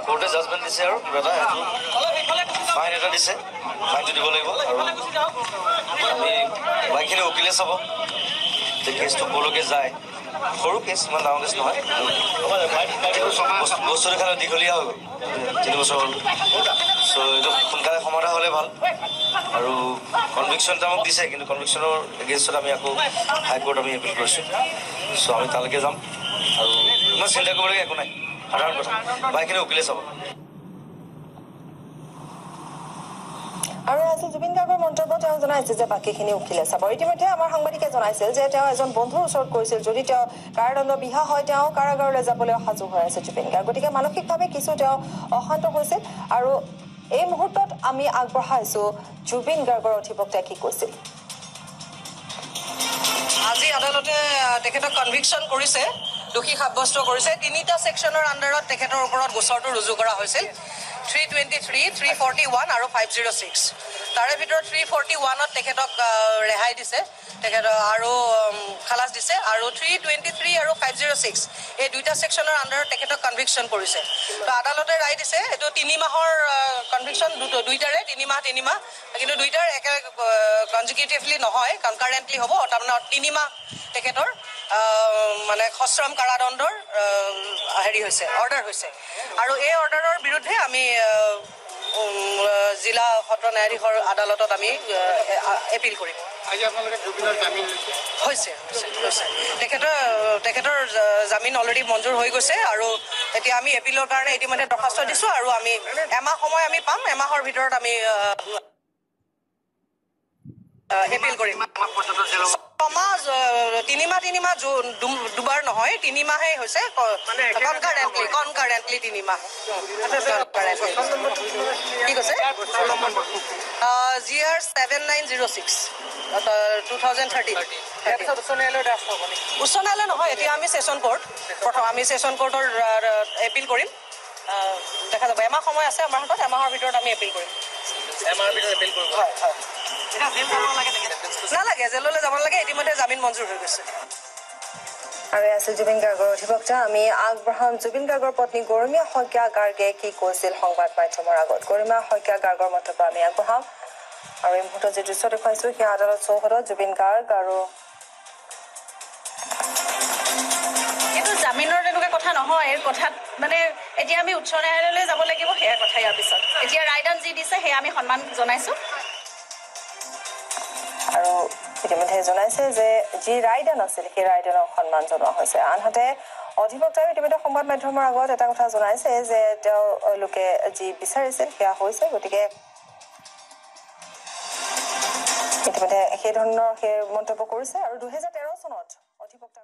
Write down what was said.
কোৰ্টে judgement দিছে আৰু কিবা এটা ফাইন এটা দিছে, ফাইনটো দিব লাগিব আৰু আমি বাকীখিনি উকিলে চাব যে কেছটো ক'লৈকে যায়। সৰু কেছ, ইমান ডাঙৰ কেছ নহয়। বস্তুটো খালি দীঘলীয়া হৈ গ'ল, 3 বছৰ হ'ল। চ' এইটো সোনকালে সমাধান হ'লে ভাল। আৰু কনভিকশ্যনটো আমাক দিছে, কিন্তু কনভিকশ্যনৰ এগেইনষ্টত আমি আকৌ হাইকোৰ্ট আমি এপিল কৰিছোঁ। চ' আমি তালৈকে যাম আৰু ইমান চিন্তা কৰিবলগীয়া একো নাই, সাধাৰণ কথা। বাকীখিনি উকিলে চাব। আৰু আজি জুবিন গাৰ্গৰ মন্তব্য তেওঁ জনাইছে যে বাকীখিনি উকিলে চাব। ইতিমধ্যে আমাৰ সাংবাদিকে জনাইছিল যে তেওঁ এজন বন্ধুৰ ওচৰত কৈছিল যদি তেওঁ কাৰাদণ্ড বিহা হয় তেওঁ কাৰাগাৰলৈ যাবলৈ সাজু হৈ আছে জুবিন গাৰ্গ। গতিকে মানসিকভাৱে কিছু তেওঁ অশান্ত হৈছিল। আৰু এই মুহূৰ্তত আমি আগবঢ়াইছো জুবিন গাৰ্গৰ অধিবক্তাই কি কৈছিল। আজি আদালতে তেখেতক কনভিকশ্যন কৰিছে, দোষী সাব্যস্ত কৰিছে। 3টা ছেকশ্যনৰ আণ্ডাৰত তেখেতৰ ওপৰত গোচৰটো ৰুজু কৰা হৈছিল, 323, 341 আৰু 506। তাৰে ভিতৰত 341ত তেখেতক ৰেহাই দিছে তেখেতক আৰু খালাচ দিছে, আৰু 323 আৰু 506 এই 2টা ছেকশ্যনৰ আণ্ডাৰত তেখেতক কনভিকশ্যন কৰিছে। তো আদালতে ৰায় দিছে এইটো 3 মাহৰ কনভিকশ্যন, দুইটাৰে 3 মাহ, কিন্তু দুইটাৰ একে কনজিকিউটিভলি নহয়, কনকাৰেণ্টলি হ'ব। তাৰমানে 3 মাহ তেখেতৰ মানে সশ্ৰম কাৰাদণ্ডৰ হৈছে, অৰ্ডাৰ হৈছে। আৰু এই অৰ্ডাৰৰ বিৰুদ্ধে আমি জিলা সত্ৰ ন্যায়াধীশৰ আদালতত আমি এপিল কৰিম। হৈছে তেখেতৰ জামিন অলৰেডি মঞ্জুৰ হৈ গৈছে। আৰু এতিয়া আমি এপিলৰ কাৰণে ইতিমধ্যে দৰখাস্ত দিছোঁ, আৰু আমি এমাহ সময় আমি পাম। এমাহৰ ভিতৰত আমি এপিল কৰিম। 3 মাহ দুবাৰ নহয়, 3 মাহেই হৈছে, কনকাৰেণ্টলি 3 মাহ। কি কৈছে? GR 7906 2013। উচ্চ ন্যায়ালয় নহয়, এতিয়া আমি ছেছন কোৰ্ট, প্ৰথম আমি ছেছন কোৰ্টৰ এপিল কৰিম। দেখা যাব, এমাহ সময় আছে আমাৰ হাতত, এমাহৰ ভিতৰত আমি এপিল কৰিম। হয়। নালাগে, জেললৈ যাব নালাগে, ইতিমধ্যে জামিন মঞ্জুৰ হৈ গৈছে। আৰু আছিল জুবিন গাৰ্গৰ অধিবক্তা। আমি আগবঢ়াম জুবিন গাৰ্গৰ পত্নী গৰিমা শইকীয়া গাৰ্গে কি কৈছিল সংবাদ মাধ্যমৰ আগত। গৰিমা শইকীয়া গাৰ্গৰ মন্তব্য আমি আগবঢ়াম। আৰু এই মুহূৰ্তত যি দৃশ্য দেখুৱাইছো সেয়া আদালত চৌহদত জুবিন গাৰ্গ আৰু এইটো জামিনৰ তেনেকুৱা কথা নহয়। এই কথাত মানে এতিয়া আমি উচ্চ ন্যায়ালয়লৈ যাব লাগিব, সেয়া কথা ইয়াৰ পিছত। এতিয়া ৰায়দান যি দিছে সেয়া আমি সন্মান জনাইছো। আৰু ইতিমধ্যে জনাইছে যে যি ৰায়দান আছিল সেই ৰায়দানক সন্মান জনোৱা হৈছে। আনহাতে অধিবক্তাই ইতিমধ্যে সংবাদ মাধ্যমৰ আগত এটা কথা জনাইছে যে তেওঁলোকে যি বিচাৰিছিল সেয়া হৈছে। গতিকে ইতিমধ্যে সেই ধৰণৰ সেই মন্তব্য কৰিছে। আৰু 2013 চনত অধিবক্তা